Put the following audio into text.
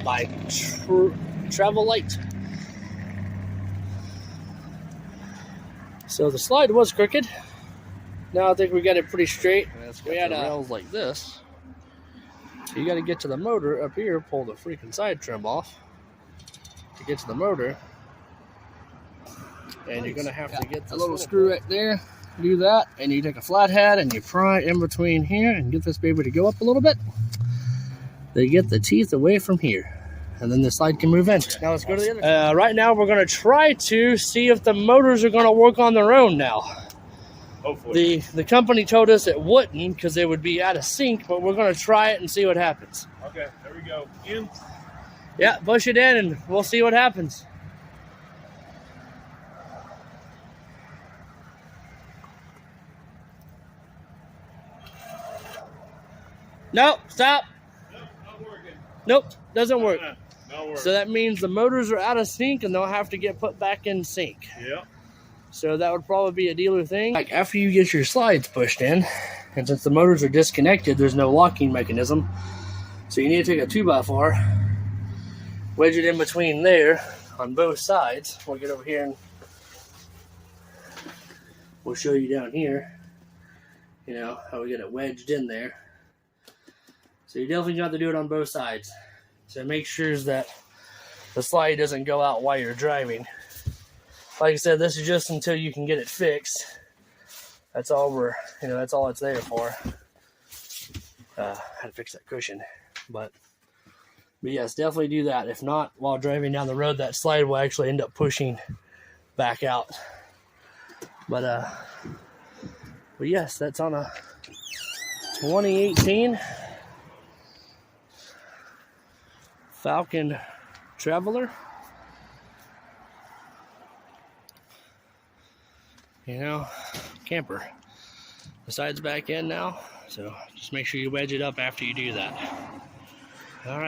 by Travel Light. So the slide was crooked. Now I think we got it pretty straight. We had rails like this. So you got to get to the motor up here, pull the freaking side trim off to get to the motor. And you're going to have to get a little screw right there. Do that, and you take a flathead and you pry in between here and get this baby to go up a little bit. They get the teeth away from here, and then the slide can move in. Now let's go to the other side. Right now we're going to try to see if the motors are going to work on their own now. Hopefully. The company told us it wouldn't because they would be out of sync, but we're going to try it and see what happens. Okay, there we go. In. Yeah, push it in and we'll see what happens. Nope, stop. Nope, not working. Nope, doesn't work. Not working. So that means the motors are out of sync and they'll have to get put back in sync. Yep. So that would probably be a dealer thing. Like after you get your slides pushed in, and since the motors are disconnected, there's no locking mechanism. So you need to take a 2x4, wedge it in between there on both sides. We'll get over here and we'll show you down here, you know, how we get it wedged in there. So you definitely got to do it on both sides. So make sure that the slide doesn't go out while you're driving. Like I said, this is just until you can get it fixed. That's all that's all it's there for. How to fix that cushion. But yes, definitely do that. If not, while driving down the road, that slide will actually end up pushing back out. But yes, that's on a 2018 Falcon Traveler. You know, camper. The side's back in now, so just make sure you wedge it up after you do that. All right.